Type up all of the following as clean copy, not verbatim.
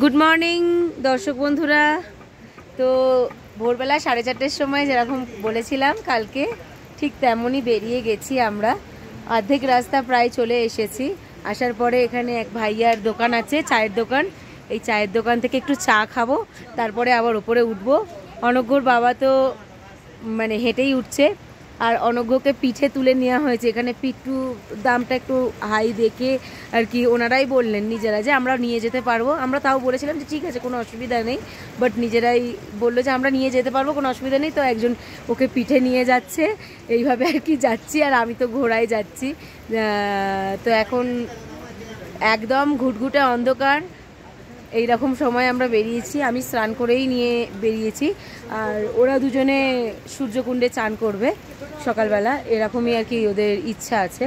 Good morning দর্শক বন্ধুরা। তো ভোরবেলা 4:30টার সময় যেরকম বলেছিলাম কালকে, ঠিক তেমনই বেরিয়ে গেছি আমরা। অর্ধেক রাস্তা প্রায় চলে এসেছি। আসার পরে এখানে এক ভাইয়ার দোকান আছে, চায়ের দোকান। এই চায়ের দোকান থেকে একটু চা খাবো, তারপরে আবার উপরে উঠবো। অনঘ্যর বাবা তো মানে হেঁটেই উঠছে, আর অনঘ্যকে পিঠে তুলে নেওয়া হয়েছে। এখানে পিঠু দামটা একটু হাই দেখে আর কি ওনারাই বললেন নিজেরা যে আমরা নিয়ে যেতে পারবো। আমরা তাও বলেছিলাম যে ঠিক আছে, কোনো অসুবিধা নেই, বাট নিজেরাই বললো যে আমরা নিয়ে যেতে পারবো, কোনো অসুবিধা নেই। তো একজন ওকে পিঠে নিয়ে যাচ্ছে, এইভাবে আর কি যাচ্ছি। আর আমি তো ঘোড়ায় যাচ্ছি। তো এখন একদম ঘুটঘুটে অন্ধকার, এই রকম সময় আমরা বেরিয়েছি। আমি স্নান করেই নিয়ে বেরিয়েছি, আর ওরা দুজনে সূর্যকুণ্ডে চান করবে সকালবেলা, এরকমই আর কি ওদের ইচ্ছা আছে।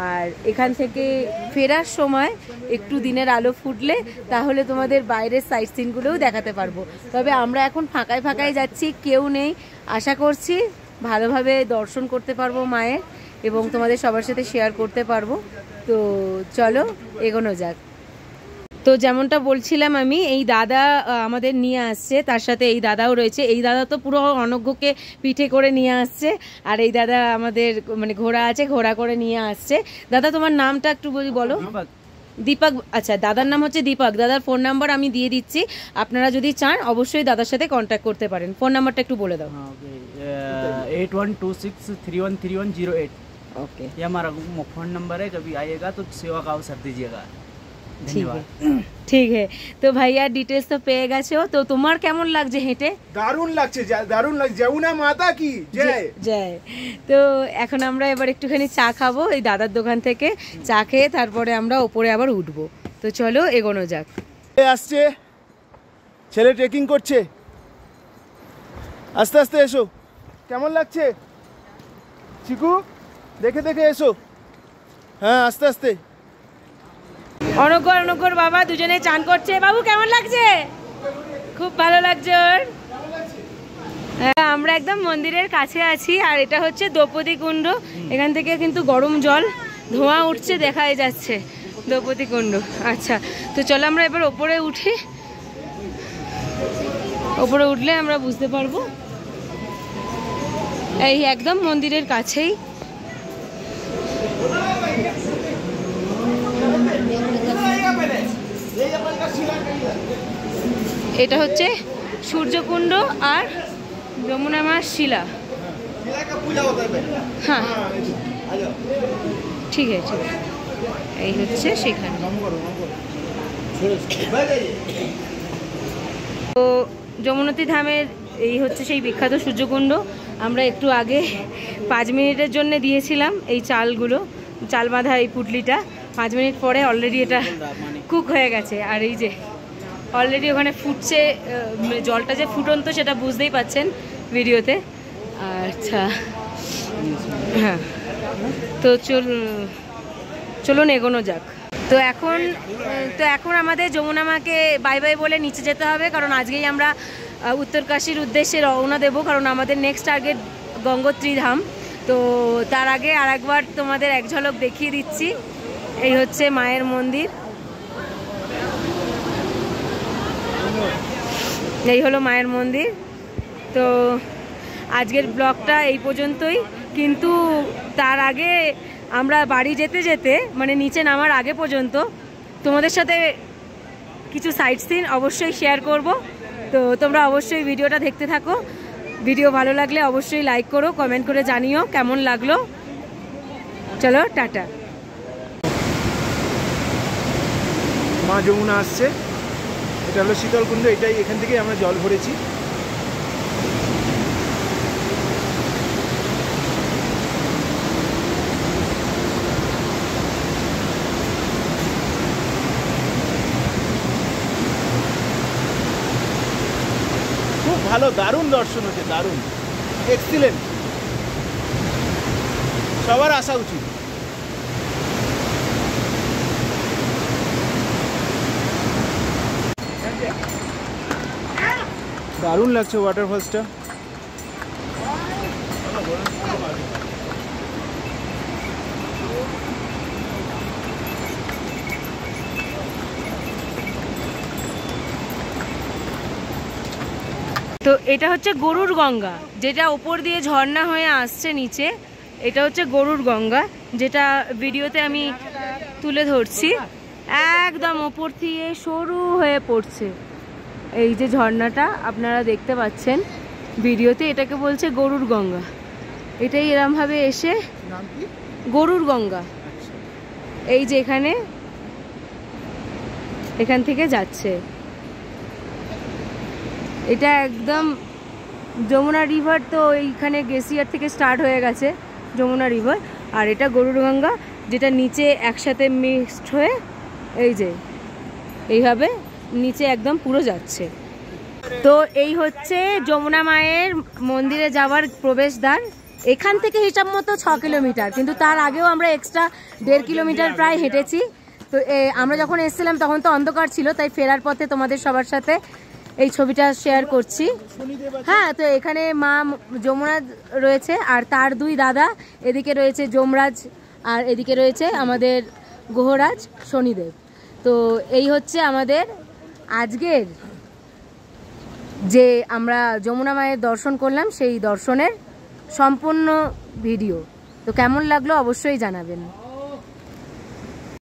আর এখান থেকে ফেরার সময় একটু দিনের আলো ফুটলে তাহলে তোমাদের বাইরের সাইট সিনগুলোও দেখাতে পারবো। তবে আমরা এখন ফাঁকায় ফাঁকায় যাচ্ছি, কেউ নেই। আশা করছি ভালোভাবে দর্শন করতে পারবো মায়ের, এবং তোমাদের সবার সাথে শেয়ার করতে পারবো। তো চলো এগোনো যাক। তো যেমনটা বলছিলাম আমি, এই দাদা আমাদের নিয়ে আসছে, তার সাথে এই দাদাও রয়েছে। এই দাদা তো পুরো অনঘ্যকে পিঠে করে নিয়ে আসছে, আর এই দাদা আমাদের মানে ঘোড়া আছে, ঘোড়া করে নিয়ে আসছে। দাদা তোমার নামটা একটু বলো। দীপক। আচ্ছা, দাদার নাম হচ্ছে দীপক। দাদার ফোন নাম্বার আমি দিয়ে দিচ্ছি, আপনারা যদি চান অবশ্যই দাদার সাথে কন্ট্যাক্ট করতে পারেন। ফোন নাম্বারটা একটু বলে দাও। 8126313108। ओके, ये हमारा फोन नंबर है, कभी आइएगा तो सेवा का अवसर दीजिएगा। ঠিক তো ভাইয়া ডিটেলস তো পেয়ে গেছো। তো তোমার কেমন লাগছে হেঁটে? দারুণ লাগছে, দারুণ লাগছে। যমুনা মাতা কি জয় জয়। তো এখন আমরা এবার একটুখানি চা খাবো এই দাদার দোকান থেকে। চা খেয়ে তারপরে আমরা ওপরে আবার উঠবো। তো চলো এগোনো যাক। আসছে ছেলে, ট্রেকিং করছে। আস্তে আস্তে এসো। কেমন লাগছে চিকু? দেখে দেখে এসো। হ্যাঁ, আস্তে আস্তে। অনঘ্যর বাবা দুজনে চান করছে। বাবু কেমন লাগছে? খুব ভালো লাগছে ওর। হ্যাঁ, আমরা একদম মন্দিরের কাছে আছি, আর এটা হচ্ছে দ্রৌপদী কুণ্ড। এখান থেকে কিন্তু গরম জল ধোঁয়া উঠছে, দেখাই যাচ্ছে দ্রৌপদী কুণ্ড। আচ্ছা, তো চলো আমরা এবার ওপরে উঠি। ওপরে উঠলে আমরা বুঝতে পারবো। এই একদম মন্দিরের কাছেই। এটা হচ্ছে সূর্যকুণ্ড আর যমুনা মার শিলা। হ্যাঁ, ঠিক আছে, এই হচ্ছে সেখানে। তো যমুনাতী ধামের এই হচ্ছে সেই বিখ্যাত সূর্যকুণ্ড। আমরা একটু আগে 5 মিনিটের জন্য দিয়েছিলাম এই চালগুলো, চাল বাঁধা এই পুটলিটা। 5 মিনিট পরে অলরেডি এটা কুক হয়ে গেছে। আর এই যে অলরেডি ওখানে ফুটছে, জলটা যে ফুটন্ত সেটা বুঝতেই পাচ্ছেন ভিডিওতে। আচ্ছা, হ্যাঁ, তো চলুন এগোনো যাক। তো এখন আমাদের যমুনা মাকে বাই বাই বলে নিচে যেতে হবে, কারণ আজকেই আমরা উত্তরকাশীর উদ্দেশ্যে রওনা দেব, কারণ আমাদের নেক্সট টার্গেট গঙ্গোত্রী ধাম। তো তার আগে আর একবার তোমাদের এক ঝলক দেখিয়ে দিচ্ছি। এই হচ্ছে মায়ের মন্দির, এই হলো মায়ের মন্দির। তো আজকের ব্লগটা এই পর্যন্তই, কিন্তু তার আগে আমরা বাড়ি যেতে যেতে মানে নিচে নামার আগে পর্যন্ত তোমাদের সাথে কিছু সাইট সিন অবশ্যই শেয়ার করব। তো তোমরা অবশ্যই ভিডিওটা দেখতে থাকো। ভিডিও ভালো লাগলে অবশ্যই লাইক করো, কমেন্ট করে জানিও কেমন লাগলো। চলো টাটা। মা যমুনা আসছে। এটা হলো শীতলকুণ্ড, এটাই, এখান থেকেই আমরা জল ভরেছি। খুব ভালো, দারুণ দর্শন হচ্ছে, দারুণ, এক্সিলেন্ট। সবার আসা উচিত। দারুণ লাগছে ওয়াটারফলসটা। তো এটা হচ্ছে গরুর গঙ্গা, যেটা ওপর দিয়ে ঝর্ণা হয়ে আসছে নিচে। এটা হচ্ছে গরুর গঙ্গা, যেটা ভিডিওতে আমি তুলে ধরছি। একদম ওপর দিয়ে সরু হয়ে পড়ছে এই যে ঝর্ণাটা আপনারা দেখতে পাচ্ছেন ভিডিওতে, এটাকে বলছে গরুর গঙ্গা। এটাই এরমভাবে এসে গরুর গঙ্গা, এই যে এখান থেকে যাচ্ছে। এটা একদম যমুনা রিভার, তো এইখানে গ্লেসিয়ার থেকে স্টার্ট হয়ে গেছে যমুনা রিভার। আর এটা গরুর গঙ্গা, যেটা নিচে একসাথে মিক্সড হয়ে এই যে এইভাবে নিচে একদম পুরো যাচ্ছে। তো এই হচ্ছে যমুনা মায়ের মন্দিরে যাওয়ার প্রবেশদ্বার। এখান থেকে হিসাব মতো 6 কিলোমিটার, কিন্তু তার আগেও আমরা এক্সট্রা 1.5 কিলোমিটার প্রায় হেঁটেছি। তো আমরা যখন এসেছিলাম তখন তো অন্ধকার ছিল, তাই ফেরার পথে তোমাদের সবার সাথে এই ছবিটা শেয়ার করছি। হ্যাঁ, তো এখানে মা যমুনা রয়েছে, আর তার 2 দাদা, এদিকে রয়েছে যমরাজ আর এদিকে রয়েছে আমাদের গ্রহরাজ শনিদেব। তো এই হচ্ছে আমাদের আজকের যে আমরা যমুনা মায়ের দর্শন করলাম সেই দর্শনের সম্পূর্ণ ভিডিও। তো কেমন লাগলো অবশ্যই জানাবেন।